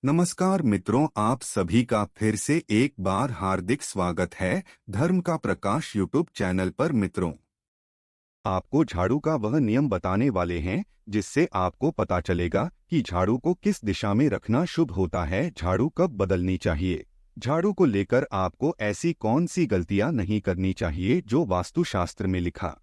नमस्कार मित्रों, आप सभी का फिर से एक बार हार्दिक स्वागत है धर्म का प्रकाश यूट्यूब चैनल पर। मित्रों, आपको झाड़ू का वह नियम बताने वाले हैं जिससे आपको पता चलेगा कि झाड़ू को किस दिशा में रखना शुभ होता है, झाड़ू कब बदलनी चाहिए। झाड़ू को लेकर आपको ऐसी कौन सी गलतियां नहीं करनी चाहिए जो वास्तुशास्त्र में लिखा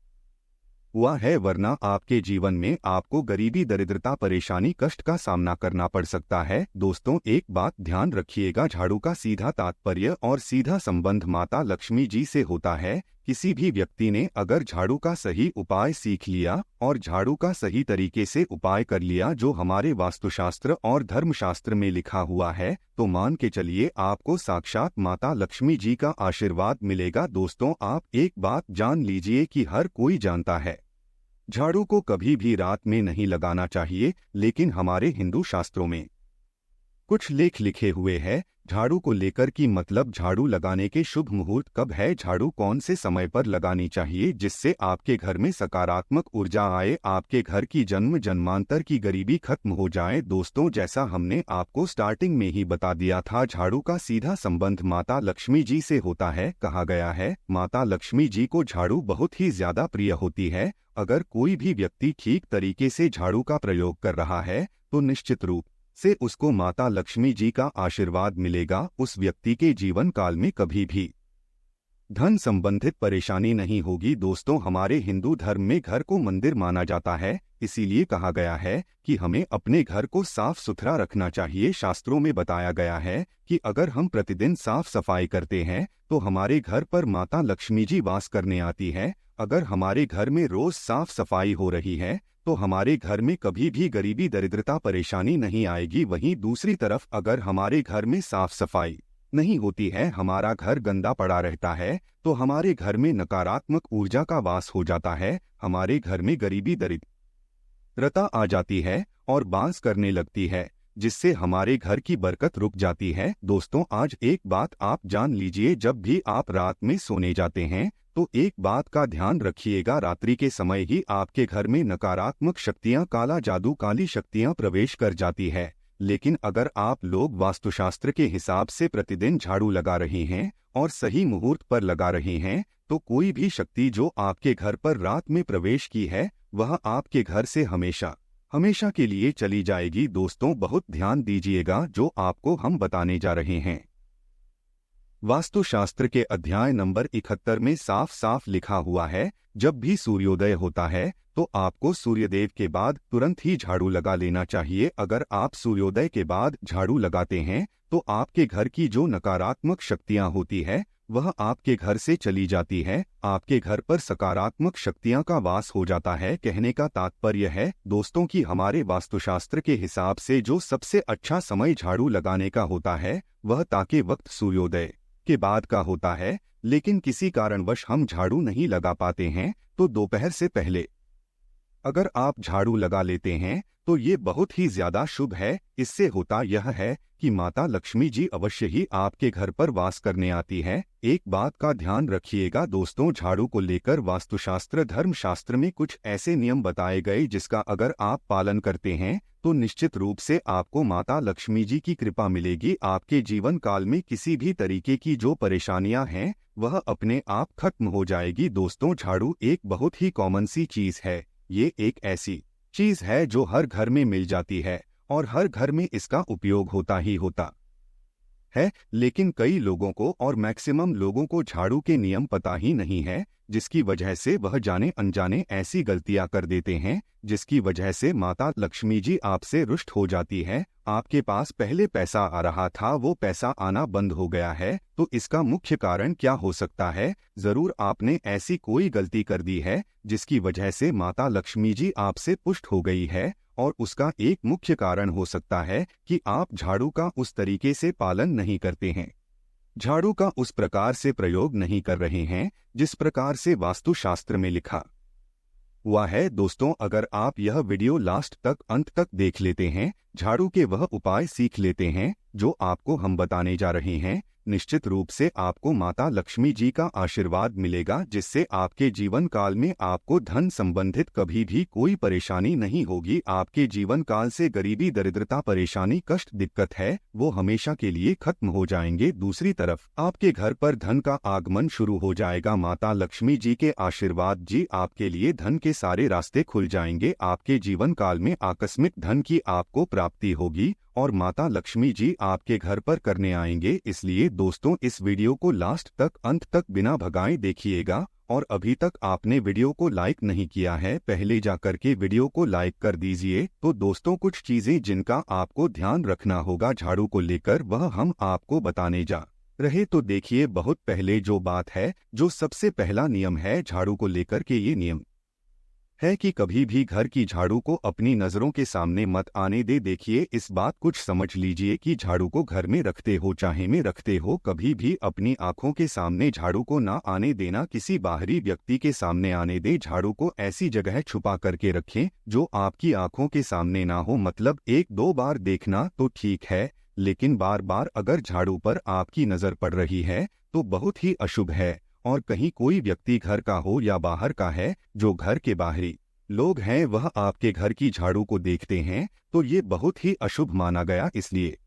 हुआ है, वरना आपके जीवन में आपको गरीबी, दरिद्रता, परेशानी, कष्ट का सामना करना पड़ सकता है। दोस्तों, एक बात ध्यान रखिएगा, झाड़ू का सीधा तात्पर्य और सीधा संबंध माता लक्ष्मी जी से होता है। किसी भी व्यक्ति ने अगर झाड़ू का सही उपाय सीख लिया और झाड़ू का सही तरीके से उपाय कर लिया जो हमारे वास्तुशास्त्र और धर्मशास्त्र में लिखा हुआ है, तो मान के चलिए आपको साक्षात माता लक्ष्मी जी का आशीर्वाद मिलेगा। दोस्तों, आप एक बात जान लीजिए कि हर कोई जानता है झाड़ू को कभी भी रात में नहीं लगाना चाहिए, लेकिन हमारे हिंदू शास्त्रों में कुछ लेख लिखे हुए हैं झाड़ू को लेकर कि मतलब झाड़ू लगाने के शुभ मुहूर्त कब है, झाड़ू कौन से समय पर लगानी चाहिए जिससे आपके घर में सकारात्मक ऊर्जा आए, आपके घर की जन्म जन्मांतर की गरीबी खत्म हो जाए। दोस्तों, जैसा हमने आपको स्टार्टिंग में ही बता दिया था, झाड़ू का सीधा संबंध माता लक्ष्मी जी से होता है। कहा गया है माता लक्ष्मी जी को झाड़ू बहुत ही ज्यादा प्रिय होती है। अगर कोई भी व्यक्ति ठीक तरीके से झाड़ू का प्रयोग कर रहा है तो निश्चित रूप से उसको माता लक्ष्मी जी का आशीर्वाद मिलेगा। उस व्यक्ति के जीवन काल में कभी भी धन संबंधित परेशानी नहीं होगी। दोस्तों, हमारे हिंदू धर्म में घर को मंदिर माना जाता है, इसीलिए कहा गया है कि हमें अपने घर को साफ सुथरा रखना चाहिए। शास्त्रों में बताया गया है कि अगर हम प्रतिदिन साफ सफाई करते हैं तो हमारे घर पर माता लक्ष्मी जी वास करने आती है। अगर हमारे घर में रोज साफ सफाई हो रही है तो हमारे घर में कभी भी गरीबी, दरिद्रता, परेशानी नहीं आएगी। वहीं दूसरी तरफ अगर हमारे घर में साफ सफाई नहीं होती है, हमारा घर गंदा पड़ा रहता है, तो हमारे घर में नकारात्मक ऊर्जा का वास हो जाता है। हमारे घर में गरीबी, दरिद्रता आ जाती है और बांस करने लगती है, जिससे हमारे घर की बरकत रुक जाती है। दोस्तों, आज एक बात आप जान लीजिए, जब भी आप रात में सोने जाते हैं तो एक बात का ध्यान रखिएगा, रात्रि के समय ही आपके घर में नकारात्मक शक्तियां, काला जादू, काली शक्तियां प्रवेश कर जाती है। लेकिन अगर आप लोग वास्तुशास्त्र के हिसाब से प्रतिदिन झाड़ू लगा रहे हैं और सही मुहूर्त पर लगा रहे हैं तो कोई भी शक्ति जो आपके घर पर रात में प्रवेश की है वह आपके घर से हमेशा हमेशा के लिए चली जाएगी। दोस्तों, बहुत ध्यान दीजिएगा जो आपको हम बताने जा रहे हैं। वास्तुशास्त्र के अध्याय नंबर 71 में साफ साफ लिखा हुआ है, जब भी सूर्योदय होता है तो आपको सूर्यदेव के बाद तुरंत ही झाड़ू लगा लेना चाहिए। अगर आप सूर्योदय के बाद झाड़ू लगाते हैं तो आपके घर की जो नकारात्मक शक्तियां होती है वह आपके घर से चली जाती है, आपके घर पर सकारात्मक शक्तियां का वास हो जाता है। कहने का तात्पर्य है दोस्तों कि हमारे वास्तुशास्त्र के हिसाब से जो सबसे अच्छा समय झाड़ू लगाने का होता है वह ताके वक्त सूर्योदय के बाद का होता है। लेकिन किसी कारणवश हम झाड़ू नहीं लगा पाते हैं तो दोपहर से पहले अगर आप झाड़ू लगा लेते हैं तो ये बहुत ही ज्यादा शुभ है। इससे होता यह है कि माता लक्ष्मी जी अवश्य ही आपके घर पर वास करने आती है। एक बात का ध्यान रखिएगा दोस्तों, झाड़ू को लेकर वास्तुशास्त्र, धर्मशास्त्र में कुछ ऐसे नियम बताए गए जिसका अगर आप पालन करते हैं तो निश्चित रूप से आपको माता लक्ष्मी जी की कृपा मिलेगी। आपके जीवन काल में किसी भी तरीके की जो परेशानियां हैं वह अपने आप खत्म हो जाएगी। दोस्तों, झाड़ू एक बहुत ही कॉमन सी चीज है, ये एक ऐसी चीज है जो हर घर में मिल जाती है और हर घर में इसका उपयोग होता ही होता है। लेकिन कई लोगों को और मैक्सिमम लोगों को झाड़ू के नियम पता ही नहीं है, जिसकी वजह से वह जाने अनजाने ऐसी गलतियां कर देते हैं जिसकी वजह से माता लक्ष्मी जी आपसे रुष्ट हो जाती है। आपके पास पहले पैसा आ रहा था, वो पैसा आना बंद हो गया है, तो इसका मुख्य कारण क्या हो सकता है? जरूर आपने ऐसी कोई गलती कर दी है जिसकी वजह से माता लक्ष्मी जी आपसे पुष्ट हो गई है, और उसका एक मुख्य कारण हो सकता है कि आप झाड़ू का उस तरीके से पालन नहीं करते हैं, झाड़ू का उस प्रकार से प्रयोग नहीं कर रहे हैं जिस प्रकार से वास्तुशास्त्र में लिखा हुआ है। दोस्तों, अगर आप यह वीडियो लास्ट तक, अंत तक देख लेते हैं, झाड़ू के वह उपाय सीख लेते हैं जो आपको हम बताने जा रहे हैं, निश्चित रूप से आपको माता लक्ष्मी जी का आशीर्वाद मिलेगा, जिससे आपके जीवन काल में आपको धन संबंधित कभी भी कोई परेशानी नहीं होगी। आपके जीवन काल से गरीबी, दरिद्रता, परेशानी, कष्ट, दिक्कत है वो हमेशा के लिए खत्म हो जाएंगे। दूसरी तरफ आपके घर पर धन का आगमन शुरू हो जाएगा। माता लक्ष्मी जी के आशीर्वाद जी आपके लिए धन के सारे रास्ते खुल जाएंगे। आपके जीवन काल में आकस्मिक धन की आपको प्राप्ति होगी और माता लक्ष्मी जी आपके घर पर करने आएंगे। इसलिए दोस्तों, इस वीडियो को लास्ट तक, अंत तक बिना भगाए देखिएगा। और अभी तक आपने वीडियो को लाइक नहीं किया है, पहले जाकर के वीडियो को लाइक कर दीजिए। तो दोस्तों, कुछ चीजें जिनका आपको ध्यान रखना होगा झाड़ू को लेकर, वह हम आपको बताने जा रहे। तो देखिए, बहुत पहले जो बात है, जो सबसे पहला नियम है झाड़ू को लेकर के, ये नियम है कि कभी भी घर की झाड़ू को अपनी नजरों के सामने मत आने दे। देखिए, इस बात कुछ समझ लीजिए कि झाड़ू को घर में रखते हो चाहे में रखते हो, कभी भी अपनी आंखों के सामने झाड़ू को ना आने देना, किसी बाहरी व्यक्ति के सामने आने दे। झाड़ू को ऐसी जगह छुपा करके रखें जो आपकी आंखों के सामने ना हो। मतलब 1-2 बार देखना तो ठीक है, लेकिन बार बार अगर झाड़ू पर आपकी नजर पड़ रही है तो बहुत ही अशुभ है। और कहीं कोई व्यक्ति घर का हो या बाहर का है, जो घर के बाहरी लोग हैं, वह आपके घर की झाड़ू को देखते हैं तो ये बहुत ही अशुभ माना गया। इसलिए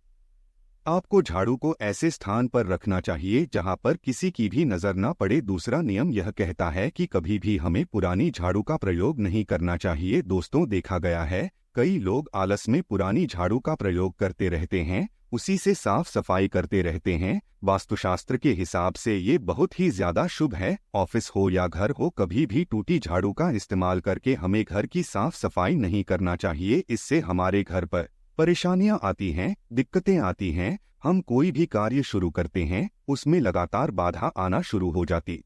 आपको झाड़ू को ऐसे स्थान पर रखना चाहिए जहां पर किसी की भी नजर न पड़े। दूसरा नियम यह कहता है कि कभी भी हमें पुरानी झाड़ू का प्रयोग नहीं करना चाहिए। दोस्तों, देखा गया है कई लोग आलस में पुरानी झाड़ू का प्रयोग करते रहते हैं, उसी से साफ सफाई करते रहते हैं। वास्तुशास्त्र के हिसाब से ये बहुत ही ज्यादा शुभ है। ऑफिस हो या घर हो, कभी भी टूटी झाड़ू का इस्तेमाल करके हमें घर की साफ सफाई नहीं करना चाहिए। इससे हमारे घर पर परेशानियां आती हैं, दिक्कतें आती हैं। हम कोई भी कार्य शुरू करते हैं, उसमें लगातार बाधा आना शुरू हो जाती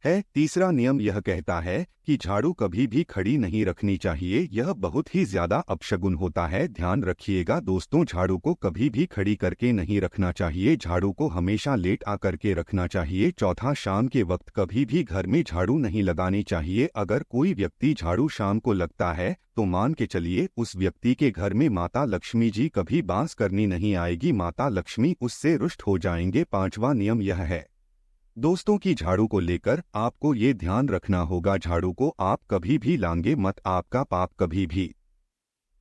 है। तीसरा नियम यह कहता है कि झाड़ू कभी भी खड़ी नहीं रखनी चाहिए, यह बहुत ही ज्यादा अपशगुन होता है। ध्यान रखिएगा दोस्तों, झाड़ू को कभी भी खड़ी करके नहीं रखना चाहिए, झाड़ू को हमेशा लेट आकर के रखना चाहिए। चौथा, शाम के वक्त कभी भी घर में झाड़ू नहीं लगानी चाहिए। अगर कोई व्यक्ति झाड़ू शाम को लगता है तो मान के चलिए उस व्यक्ति के घर में माता लक्ष्मी जी कभी बास करनी नहीं आएगी, माता लक्ष्मी उससे रुष्ट हो जाएंगे। पांचवा नियम यह है दोस्तों की झाड़ू को लेकर आपको ये ध्यान रखना होगा, झाड़ू को आप कभी भी लांगे मत, आपका पाप कभी भी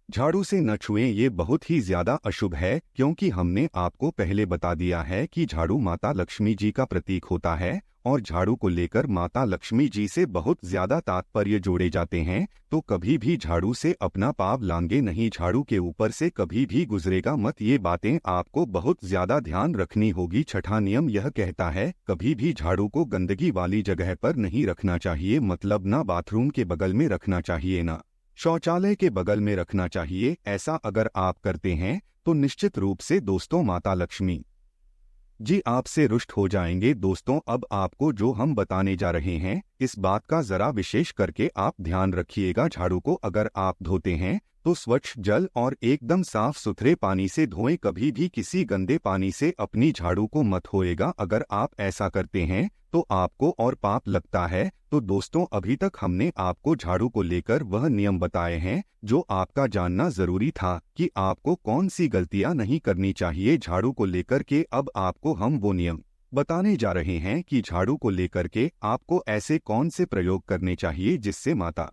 झाड़ू से न छुएं। ये बहुत ही ज्यादा अशुभ है, क्योंकि हमने आपको पहले बता दिया है कि झाड़ू माता लक्ष्मी जी का प्रतीक होता है और झाड़ू को लेकर माता लक्ष्मी जी से बहुत ज्यादा तात्पर्य जोड़े जाते हैं। तो कभी भी झाड़ू से अपना पाप लांगे नहीं, झाड़ू के ऊपर से कभी भी गुजरेगा मत। ये बातें आपको बहुत ज्यादा ध्यान रखनी होगी। छठा नियम यह कहता है कभी भी झाड़ू को गंदगी वाली जगह पर नहीं रखना चाहिए, मतलब ना बाथरूम के बगल में रखना चाहिए, ना शौचालय के बगल में रखना चाहिए। ऐसा अगर आप करते हैं तो निश्चित रूप से दोस्तों माता लक्ष्मी जी आपसे रुष्ट हो जाएंगे। दोस्तों, अब आपको जो हम बताने जा रहे हैं, इस बात का जरा विशेष करके आप ध्यान रखिएगा। झाड़ू को अगर आप धोते हैं तो स्वच्छ जल और एकदम साफ सुथरे पानी से धोएं, कभी भी किसी गंदे पानी से अपनी झाड़ू को मत धोएगा। अगर आप ऐसा करते हैं तो आपको और पाप लगता है। तो दोस्तों, अभी तक हमने आपको झाड़ू को लेकर वह नियम बताए हैं जो आपका जानना जरूरी था कि आपको कौन सी गलतियां नहीं करनी चाहिए झाड़ू को लेकर के। अब आपको हम वो नियम बताने जा रहे हैं कि झाड़ू को लेकर के आपको ऐसे कौन से प्रयोग करने चाहिए जिससे माता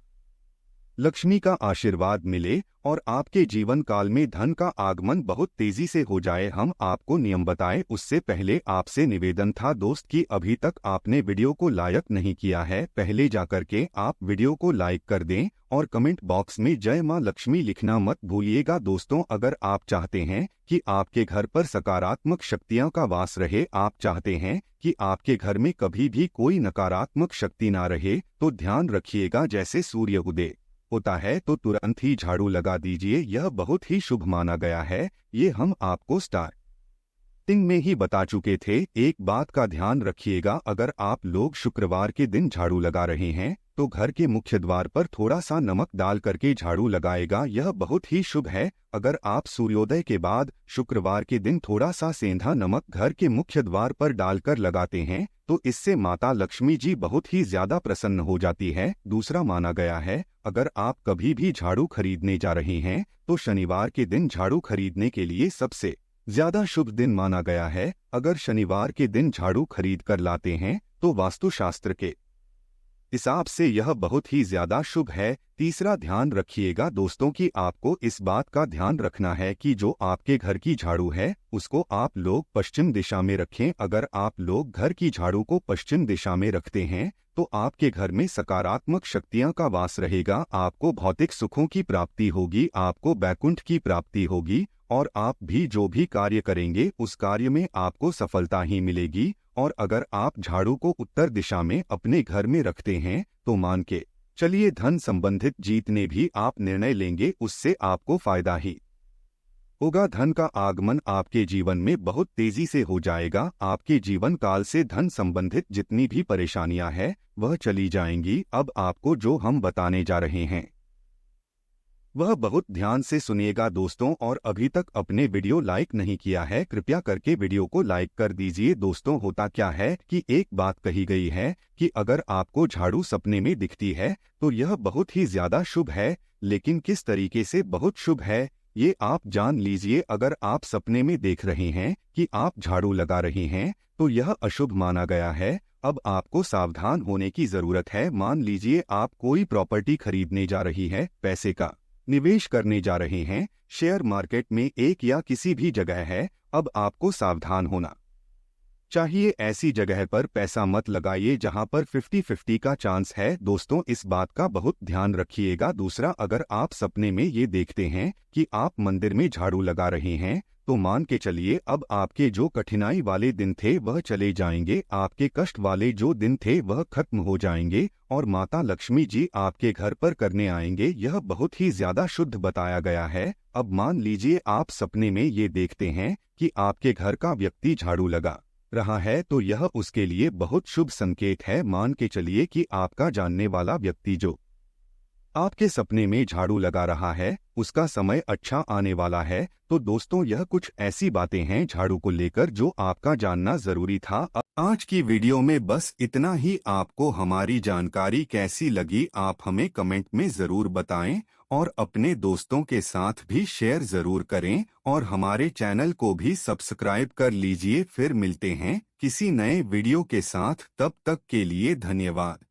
लक्ष्मी का आशीर्वाद मिले और आपके जीवन काल में धन का आगमन बहुत तेजी से हो जाए। हम आपको नियम बताएं उससे पहले आपसे निवेदन था दोस्त कि अभी तक आपने वीडियो को लाइक नहीं किया है, पहले जाकर के आप वीडियो को लाइक कर दें और कमेंट बॉक्स में जय मां लक्ष्मी लिखना मत भूलिएगा। दोस्तों, अगर आप चाहते हैं कि आपके घर पर सकारात्मक शक्तियों का वास रहे, आप चाहते हैं कि आपके घर में कभी भी कोई नकारात्मक शक्ति ना रहे, तो ध्यान रखिएगा जैसे सूर्य उदय होता है तो तुरंत ही झाड़ू लगा दीजिए, यह बहुत ही शुभ माना गया है। ये हम आपको स्टार्टिंग में ही बता चुके थे। एक बात का ध्यान रखिएगा, अगर आप लोग शुक्रवार के दिन झाड़ू लगा रहे हैं तो घर के मुख्य द्वार पर थोड़ा सा नमक डाल करके झाड़ू लगाएगा, यह बहुत ही शुभ है। अगर आप सूर्योदय के बाद शुक्रवार के दिन थोड़ा सा सेंधा नमक घर के मुख्य द्वार पर डालकर लगाते हैं तो इससे माता लक्ष्मी जी बहुत ही ज्यादा प्रसन्न हो जाती है। दूसरा माना गया है, अगर आप कभी भी झाड़ू खरीदने जा रहे हैं तो शनिवार के दिन झाड़ू खरीदने के लिए सबसे ज्यादा शुभ दिन माना गया है। अगर शनिवार के दिन झाड़ू खरीद कर लाते हैं तो वास्तुशास्त्र के हिसाब से यह बहुत ही ज्यादा शुभ है। तीसरा, ध्यान रखिएगा दोस्तों कि आपको इस बात का ध्यान रखना है कि जो आपके घर की झाड़ू है उसको आप लोग पश्चिम दिशा में रखें। अगर आप लोग घर की झाड़ू को पश्चिम दिशा में रखते हैं तो आपके घर में सकारात्मक शक्तियां का वास रहेगा, आपको भौतिक सुखों की प्राप्ति होगी, आपको बैकुंठ की प्राप्ति होगी और आप भी जो भी कार्य करेंगे उस कार्य में आपको सफलता ही मिलेगी। और अगर आप झाड़ू को उत्तर दिशा में अपने घर में रखते हैं तो मान के चलिए धन संबंधित जीतने भी आप निर्णय लेंगे उससे आपको फायदा ही होगा। धन का आगमन आपके जीवन में बहुत तेजी से हो जाएगा। आपके जीवन काल से धन संबंधित जितनी भी परेशानियां हैं वह चली जाएंगी। अब आपको जो हम बताने जा रहे हैं वह बहुत ध्यान से सुनिएगा दोस्तों, और अभी तक अपने वीडियो लाइक नहीं किया है कृपया करके वीडियो को लाइक कर दीजिए। दोस्तों, होता क्या है कि एक बात कही गई है कि अगर आपको झाड़ू सपने में दिखती है तो यह बहुत ही ज्यादा शुभ है, लेकिन किस तरीके से बहुत शुभ है ये आप जान लीजिए। अगर आप सपने में देख रहे हैं कि आप झाड़ू लगा रहे हैं तो यह अशुभ माना गया है। अब आपको सावधान होने की जरूरत है। मान लीजिए आप कोई प्रॉपर्टी खरीदने जा रही है, पैसे का निवेश करने जा रहे हैं, शेयर मार्केट में एक या किसी भी जगह है, अब आपको सावधान होना चाहिए। ऐसी जगह पर पैसा मत लगाइए जहां पर 50-50 का चांस है। दोस्तों, इस बात का बहुत ध्यान रखिएगा। दूसरा, अगर आप सपने में ये देखते हैं कि आप मंदिर में झाड़ू लगा रहे हैं तो मान के चलिए अब आपके जो कठिनाई वाले दिन थे वह चले जाएंगे, आपके कष्ट वाले जो दिन थे वह खत्म हो जाएंगे और माता लक्ष्मी जी आपके घर पर करने आएंगे। यह बहुत ही ज्यादा शुद्ध बताया गया है। अब मान लीजिए आप सपने में ये देखते हैं कि आपके घर का व्यक्ति झाड़ू लगा रहा है तो यह उसके लिए बहुत शुभ संकेत है। मान के चलिए कि आपका जानने वाला व्यक्ति जो आपके सपने में झाड़ू लगा रहा है उसका समय अच्छा आने वाला है। तो दोस्तों, यह कुछ ऐसी बातें हैं झाड़ू को लेकर जो आपका जानना जरूरी था। आज की वीडियो में बस इतना ही। आपको हमारी जानकारी कैसी लगी आप हमें कमेंट में जरूर बताएं और अपने दोस्तों के साथ भी शेयर जरूर करें और हमारे चैनल को भी सब्सक्राइब कर लीजिए। फिर मिलते हैं किसी नए वीडियो के साथ, तब तक के लिए धन्यवाद।